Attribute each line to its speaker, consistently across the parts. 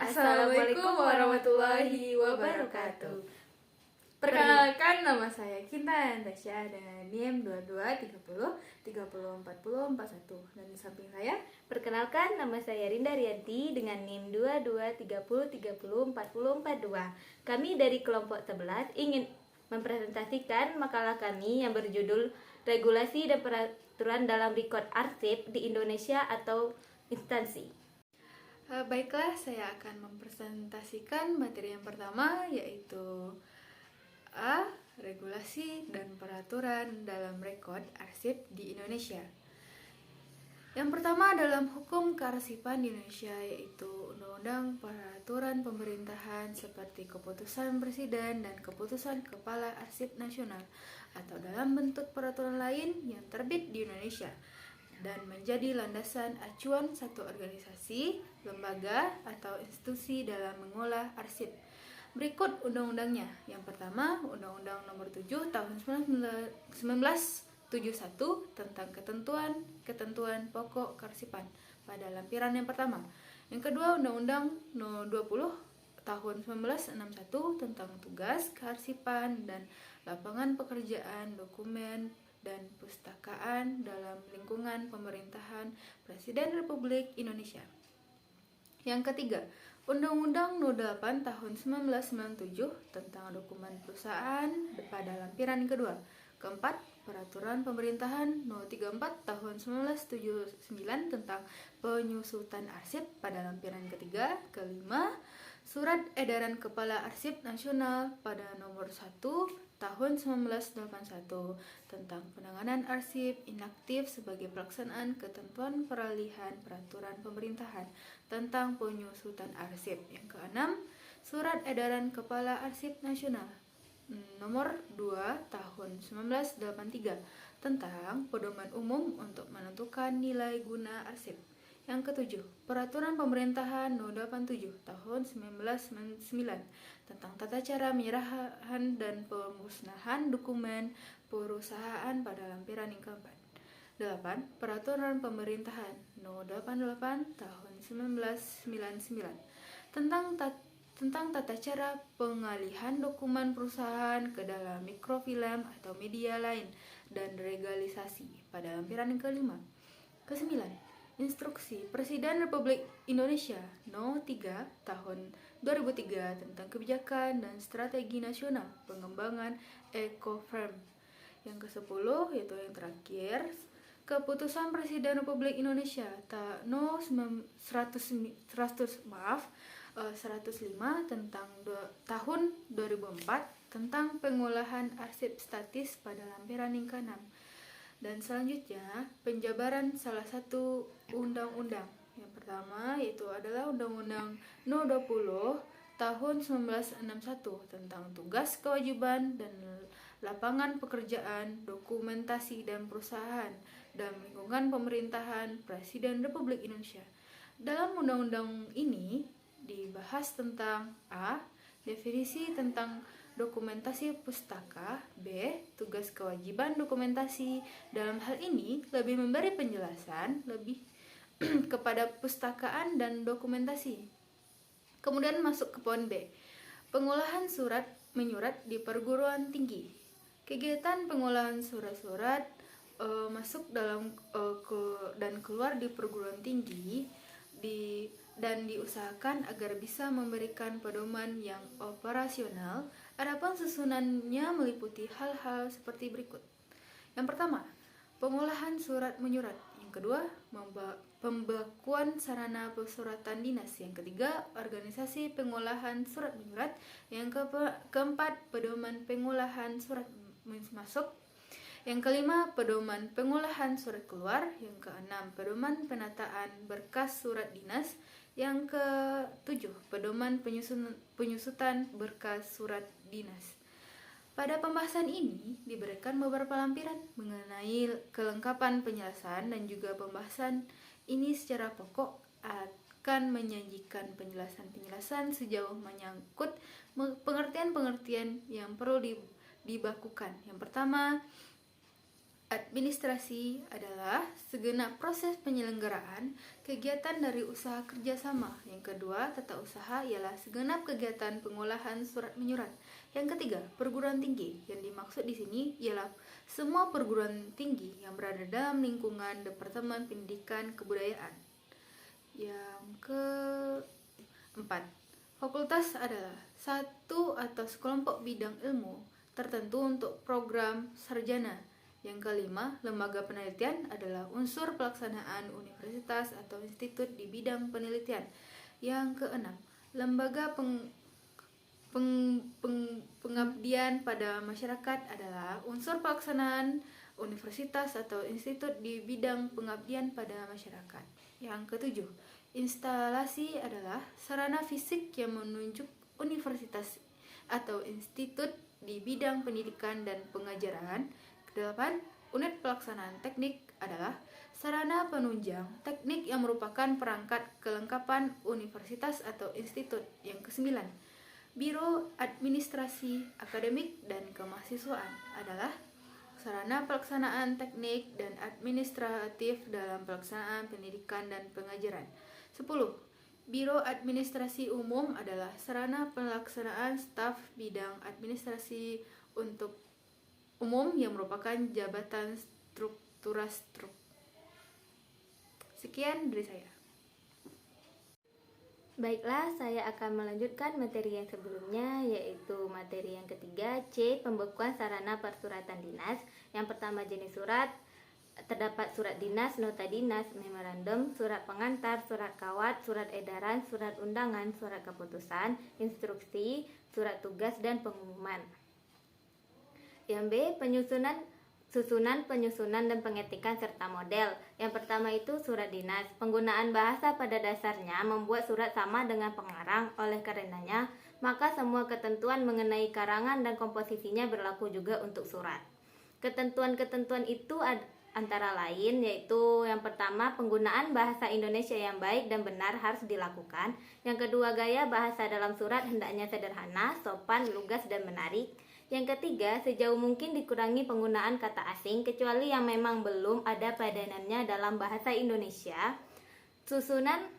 Speaker 1: Assalamualaikum warahmatullahi wabarakatuh. Perkenalkan, nama saya Kinta Natasha dengan NIM 2230304041. Dan di samping saya,
Speaker 2: Perkenalkan, nama saya Rinda Rianti dengan NIM 2230304042. Kami dari kelompok 11 ingin mempresentasikan makalah kami yang berjudul Regulasi dan Peraturan dalam Rekod Arsip di Indonesia atau Instansi.
Speaker 1: baiklah, saya akan mempresentasikan materi yang pertama, yaitu A. Regulasi dan peraturan dalam rekod arsip di Indonesia. Yang pertama dalam hukum kearsipan di Indonesia, yaitu Undang-Undang Peraturan Pemerintahan seperti Keputusan Presiden dan Keputusan Kepala Arsip Nasional atau dalam bentuk peraturan lain yang terbit di Indonesia dan menjadi landasan acuan satu organisasi, lembaga, atau institusi dalam mengolah arsip. Berikut undang-undangnya. Yang pertama, Undang-Undang Nomor 7 Tahun 1971 tentang ketentuan pokok kearsipan pada lampiran yang pertama. Yang kedua, Undang-Undang No 20 Tahun 1961 tentang tugas kearsipan dan lapangan pekerjaan dokumen dan pustakaan dalam lingkungan pemerintahan Presiden Republik Indonesia. Yang ketiga, Undang-Undang No 8 Tahun 1997 tentang dokumen perusahaan pada lampiran yang kedua. Keempat, Peraturan Pemerintahan No 34 Tahun 1979 tentang penyusutan arsip pada lampiran ketiga. Kelima, Surat Edaran Kepala Arsip Nasional pada nomor 1 Tahun 1981 tentang penanganan arsip inaktif sebagai pelaksanaan ketentuan peralihan peraturan pemerintahan tentang penyusutan arsip. Yang keenam, Surat Edaran Kepala Arsip Nasional nomor 2 tahun 1983 tentang pedoman umum untuk menentukan nilai guna arsip. Yang ketujuh, Peraturan Pemerintahan No 87 tahun 1999 tentang tata cara penyerahan dan pemusnahan dokumen perusahaan pada lampiran yang keempat. 8. Peraturan Pemerintahan No 88 tahun 1999 tentang tata cara pengalihan dokumen perusahaan ke dalam mikrofilm atau media lain dan legalisasi pada lampiran yang kelima. Kesembilan, Instruksi Presiden Republik Indonesia No 3 Tahun 2003 tentang kebijakan dan strategi nasional pengembangan ekofarm. Yang ke-10, yaitu yang terakhir, Keputusan Presiden Republik Indonesia No 105 tentang tahun 2004 tentang pengolahan arsip statis pada lampiran yang ke-6. Dan selanjutnya, penjabaran salah satu undang-undang. Yang pertama yaitu adalah Undang-Undang No 20 Tahun 1961 tentang tugas, kewajiban, dan lapangan pekerjaan, dokumentasi, dan perusahaan dalam lingkungan pemerintahan Presiden Republik Indonesia. Dalam undang-undang ini dibahas tentang A. Definisi tentang dokumentasi pustaka. B. Tugas kewajiban dokumentasi. Dalam hal ini lebih memberi penjelasan lebih kepada pustakaan dan dokumentasi. Kemudian masuk ke poin B. Pengolahan surat menyurat di perguruan tinggi. Kegiatan pengolahan surat-surat masuk dalam dan keluar di perguruan tinggi dan diusahakan agar bisa memberikan pedoman yang operasional. Adapun susunannya meliputi hal-hal seperti berikut. Yang pertama, pengolahan surat menyurat. Yang kedua, pembakuan sarana pesuratan dinas. Yang ketiga, organisasi pengolahan surat menyurat. Yang keempat, pedoman pengolahan surat masuk. Yang kelima, pedoman pengolahan surat keluar. Yang keenam, pedoman penataan berkas surat dinas. Yang ketujuh, pedoman penyusutan berkas surat dinas. Pada pembahasan ini diberikan beberapa lampiran mengenai kelengkapan penjelasan, dan juga pembahasan ini secara pokok akan menyajikan penjelasan-penjelasan sejauh menyangkut pengertian-pengertian yang perlu dibakukan. Yang pertama, Administrasi adalah segenap proses penyelenggaraan kegiatan dari usaha kerjasama. Yang kedua, tata usaha ialah segenap kegiatan pengolahan surat menyurat. Yang ketiga, perguruan tinggi. Yang dimaksud di sini ialah semua perguruan tinggi yang berada dalam lingkungan Departemen Pendidikan Kebudayaan. Yang keempat, fakultas adalah satu atau sekelompok bidang ilmu tertentu untuk program sarjana. Yang kelima, lembaga penelitian adalah unsur pelaksanaan universitas atau institut di bidang penelitian. Yang keenam, lembaga pengabdian pada masyarakat adalah unsur pelaksanaan universitas atau institut di bidang pengabdian pada masyarakat. Yang ketujuh, instalasi adalah sarana fisik yang menunjuk universitas atau institut di bidang pendidikan dan pengajaran. Kedelapan, unit pelaksanaan teknik adalah sarana penunjang teknik yang merupakan perangkat kelengkapan universitas atau institut. Yang kesembilan, Biro Administrasi Akademik dan Kemahasiswaan adalah sarana pelaksanaan teknik dan administratif dalam pelaksanaan pendidikan dan pengajaran. 10. Biro Administrasi Umum adalah sarana pelaksanaan staf bidang administrasi untuk umum yang merupakan jabatan struktura. Sekian dari saya.
Speaker 2: Baiklah, saya akan melanjutkan materi yang sebelumnya, yaitu materi yang ketiga, C. Pembekuan sarana persuratan dinas. Yang pertama, jenis surat. Terdapat surat dinas, nota dinas, memorandum, surat pengantar, surat kawat, surat edaran, surat undangan, surat keputusan, instruksi, surat tugas, dan pengumuman. Yang B. Susunan, penyusunan, dan pengetikan serta model. Yang pertama itu surat dinas. Penggunaan bahasa pada dasarnya membuat surat sama dengan pengarang. Oleh karenanya, maka semua ketentuan mengenai karangan dan komposisinya berlaku juga untuk surat. Ketentuan-ketentuan itu antara lain yaitu yang pertama, penggunaan bahasa Indonesia yang baik dan benar harus dilakukan. Yang kedua, gaya bahasa dalam surat hendaknya sederhana, sopan, lugas, dan menarik. Yang ketiga, sejauh mungkin dikurangi penggunaan kata asing kecuali yang memang belum ada padanannya dalam bahasa Indonesia. Susunan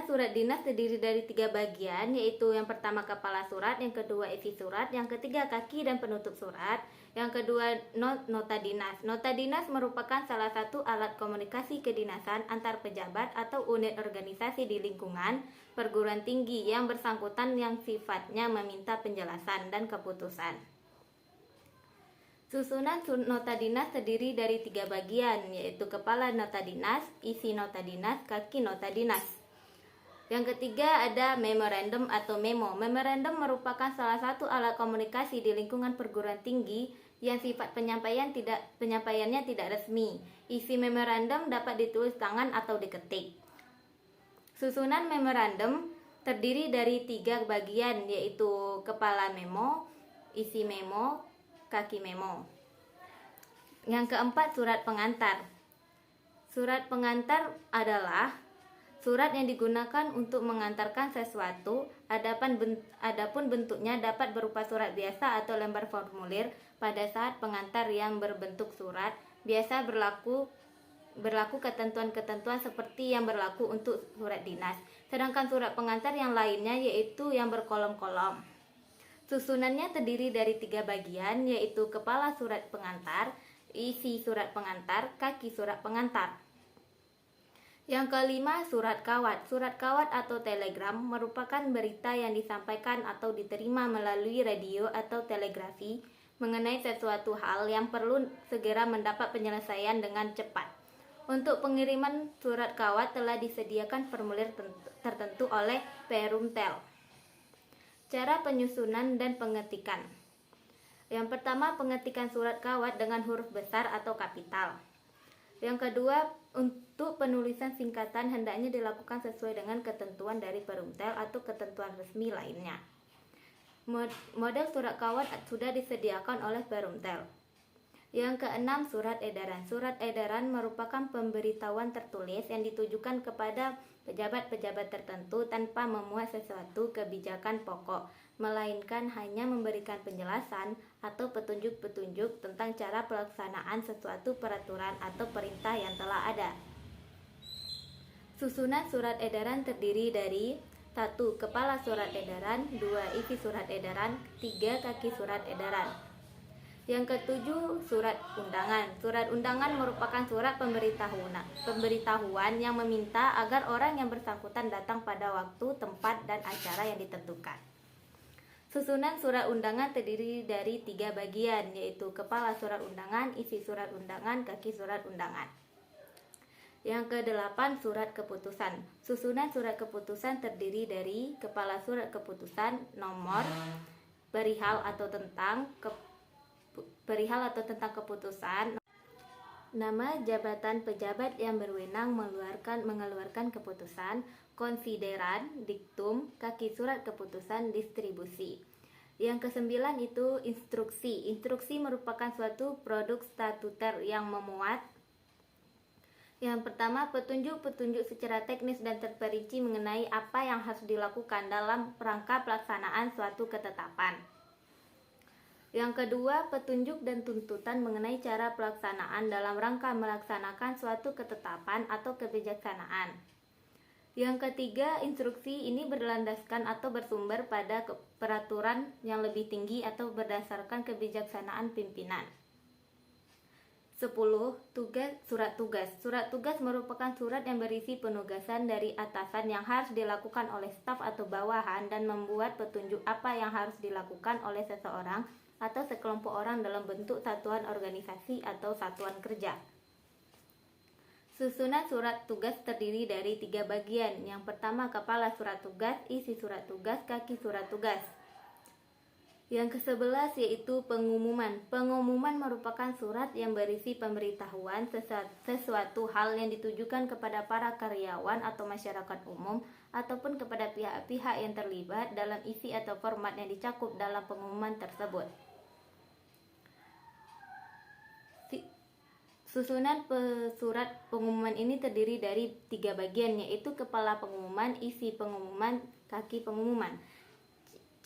Speaker 2: surat dinas terdiri dari 3 bagian, yaitu yang pertama kepala surat, yang kedua isi surat, yang ketiga kaki dan penutup surat, yang kedua nota dinas. Nota dinas merupakan salah satu alat komunikasi kedinasan antar pejabat atau unit organisasi di lingkungan perguruan tinggi yang bersangkutan yang sifatnya meminta penjelasan dan keputusan. Susunan nota dinas terdiri dari 3 bagian, yaitu kepala nota dinas, isi nota dinas, kaki nota dinas. Yang ketiga ada memorandum atau memo. Memorandum merupakan salah satu alat komunikasi di lingkungan perguruan tinggi yang sifat penyampaiannya tidak resmi. Isi memorandum dapat ditulis tangan atau diketik. Susunan memorandum terdiri dari 3 bagian, yaitu kepala memo, isi memo, kaki memo. Yang keempat, surat pengantar. Surat pengantar adalah surat yang digunakan untuk mengantarkan sesuatu, adapun bentuknya dapat berupa surat biasa atau lembar formulir. Pada saat pengantar yang berbentuk surat, biasa berlaku ketentuan-ketentuan seperti yang berlaku untuk surat dinas. Sedangkan surat pengantar yang lainnya yaitu yang berkolom-kolom. Susunannya terdiri dari 3 bagian, yaitu kepala surat pengantar, isi surat pengantar, kaki surat pengantar. Yang kelima, surat kawat. Surat kawat atau telegram merupakan berita yang disampaikan atau diterima melalui radio atau telegrafi mengenai sesuatu hal yang perlu segera mendapat penyelesaian dengan cepat. Untuk pengiriman surat kawat telah disediakan formulir tertentu oleh Perumtel. Cara penyusunan dan pengetikan. Yang pertama, pengetikan surat kawat dengan huruf besar atau kapital. Yang kedua, untuk penulisan singkatan hendaknya dilakukan sesuai dengan ketentuan dari Perumtel atau ketentuan resmi lainnya. Model surat kawat sudah disediakan oleh Perumtel. Yang keenam, surat edaran. Surat edaran merupakan pemberitahuan tertulis yang ditujukan kepada pejabat-pejabat tertentu tanpa memuat sesuatu kebijakan pokok, melainkan hanya memberikan penjelasan atau petunjuk-petunjuk tentang cara pelaksanaan sesuatu peraturan atau perintah yang telah ada. Susunan surat edaran terdiri dari 1. Kepala surat edaran, 2. Isi surat edaran, 3. Kaki surat edaran. Yang ketujuh, surat undangan. Surat undangan merupakan surat pemberitahuan yang meminta agar orang yang bersangkutan datang pada waktu, tempat, dan acara yang ditentukan. Susunan surat undangan terdiri dari 3 bagian, yaitu kepala surat undangan, isi surat undangan, kaki surat undangan. Yang ke-8, surat keputusan. Susunan surat keputusan terdiri dari kepala surat keputusan, nomor, perihal atau tentang keputusan, nama jabatan pejabat yang berwenang mengeluarkan keputusan, konsideran, diktum, kaki surat keputusan, distribusi. Yang ke-9 itu instruksi. Instruksi merupakan suatu produk statuter yang memuat yang pertama, petunjuk-petunjuk secara teknis dan terperinci mengenai apa yang harus dilakukan dalam rangka pelaksanaan suatu ketetapan. Yang kedua, petunjuk dan tuntutan mengenai cara pelaksanaan dalam rangka melaksanakan suatu ketetapan atau kebijaksanaan. Yang ketiga, instruksi ini berlandaskan atau bersumber pada peraturan yang lebih tinggi atau berdasarkan kebijaksanaan pimpinan. 10. Surat tugas. Surat tugas merupakan surat yang berisi penugasan dari atasan yang harus dilakukan oleh staf atau bawahan dan membuat petunjuk apa yang harus dilakukan oleh seseorang atau sekelompok orang dalam bentuk satuan organisasi atau satuan kerja. Susunan surat tugas terdiri dari 3 bagian. Yang pertama, kepala surat tugas, isi surat tugas, kaki surat tugas. Yang ke-11 yaitu pengumuman. Pengumuman merupakan surat yang berisi pemberitahuan sesuatu hal yang ditujukan kepada para karyawan atau masyarakat umum ataupun kepada pihak-pihak yang terlibat dalam isi atau format yang dicakup dalam pengumuman tersebut. Susunan surat pengumuman ini terdiri dari 3 bagian, yaitu kepala pengumuman, isi pengumuman, kaki pengumuman.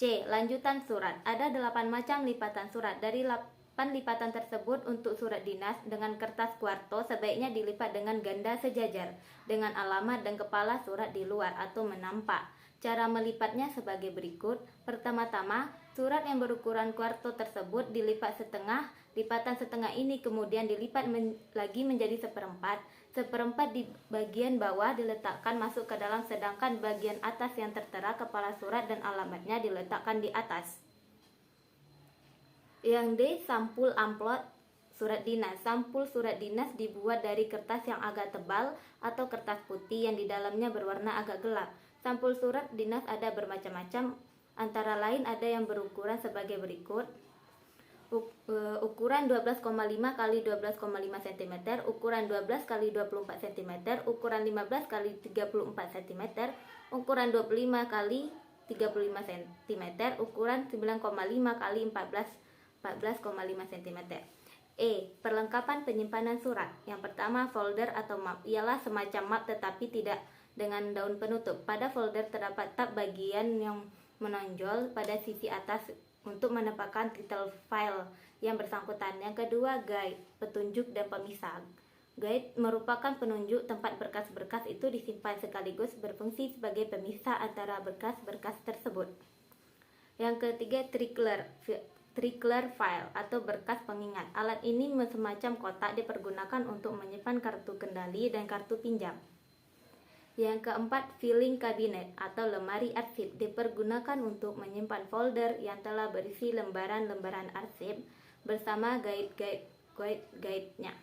Speaker 2: C. Lanjutan surat. Ada 8 macam lipatan surat. Dari 8 lipatan tersebut, untuk surat dinas dengan kertas kuarto sebaiknya dilipat dengan ganda sejajar dengan alamat dan kepala surat di luar atau menampak. Cara melipatnya sebagai berikut. Pertama-tama, surat yang berukuran kuarto tersebut dilipat setengah. Lipatan setengah ini kemudian dilipat lagi menjadi seperempat. Seperempat di bagian bawah diletakkan masuk ke dalam, sedangkan bagian atas yang tertera kepala surat dan alamatnya diletakkan di atas. Yang D. Sampul amplop surat dinas. Sampul surat dinas dibuat dari kertas yang agak tebal atau kertas putih yang di dalamnya berwarna agak gelap. Sampul surat dinas ada bermacam-macam, antara lain ada yang berukuran sebagai berikut. Ukuran 12,5 x 12,5 cm, ukuran 12 x 24 cm, ukuran 15 x 34 cm, ukuran 25 x 35 cm, ukuran 9,5 x 14,5 cm. E. Perlengkapan penyimpanan surat. Yang pertama, folder atau map ialah semacam map tetapi tidak dengan daun penutup. Pada folder terdapat tab bagian yang menonjol pada sisi atas untuk menempatkan titel file yang bersangkutan. Yang kedua, guide, petunjuk dan pemisah. Guide merupakan penunjuk tempat berkas-berkas itu disimpan sekaligus berfungsi sebagai pemisah antara berkas-berkas tersebut. Yang ketiga, trickler file atau berkas pengingat. Alat ini semacam kotak dipergunakan untuk menyimpan kartu kendali dan kartu pinjam. Yang keempat, filing cabinet atau lemari arsip dipergunakan untuk menyimpan folder yang telah berisi lembaran-lembaran arsip bersama guide-nya.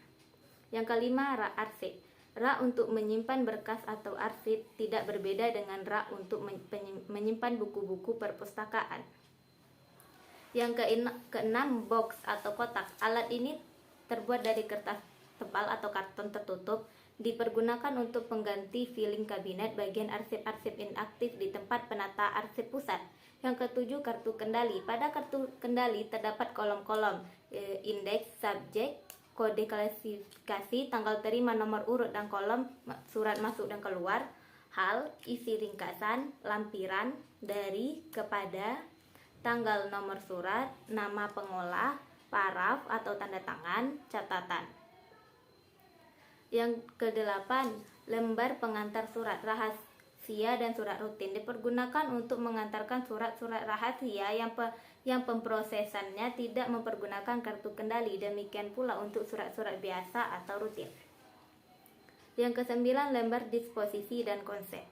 Speaker 2: Yang kelima, rak arsip. Rak untuk menyimpan berkas atau arsip tidak berbeda dengan rak untuk menyimpan buku-buku perpustakaan. Yang keenam, box atau kotak. Alat ini terbuat dari kertas tebal atau karton tertutup, dipergunakan untuk pengganti filing kabinet bagian arsip-arsip inaktif di tempat penata arsip pusat. Yang ketujuh, kartu kendali. Pada kartu kendali terdapat kolom-kolom, indeks, subjek, kode klasifikasi, tanggal terima, nomor urut, dan kolom surat masuk dan keluar, hal, isi ringkasan, lampiran, dari, kepada, tanggal nomor surat, nama pengolah, paraf atau tanda tangan, catatan. Yang kedelapan, lembar pengantar surat rahasia dan surat rutin dipergunakan untuk mengantarkan surat-surat rahasia yang pemrosesannya tidak mempergunakan kartu kendali. Demikian pula untuk surat-surat biasa atau rutin. Yang kesembilan, lembar disposisi dan konsep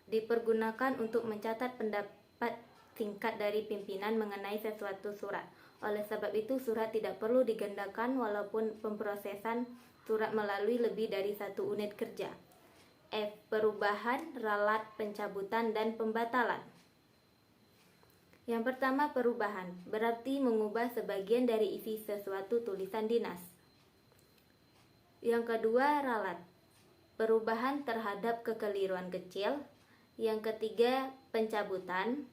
Speaker 2: dipergunakan untuk mencatat pendapat singkat dari pimpinan mengenai sesuatu surat. Oleh sebab itu, surat tidak perlu digandakan walaupun pemrosesan surat melalui lebih dari satu unit kerja. F. Perubahan, ralat, pencabutan, dan pembatalan. Yang pertama, perubahan, berarti mengubah sebagian dari isi sesuatu tulisan dinas. Yang kedua, ralat, perubahan terhadap kekeliruan kecil. Yang ketiga, pencabutan,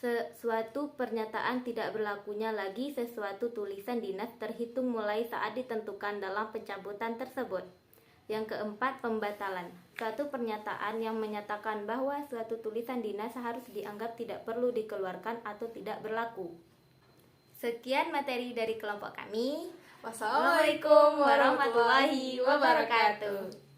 Speaker 2: sesuatu pernyataan tidak berlakunya lagi sesuatu tulisan dinas terhitung mulai saat ditentukan dalam pencabutan tersebut. Yang keempat, pembatalan, suatu pernyataan yang menyatakan bahwa suatu tulisan dinas harus dianggap tidak perlu dikeluarkan atau tidak berlaku. Sekian materi dari kelompok kami.
Speaker 1: Wassalamualaikum warahmatullahi wabarakatuh.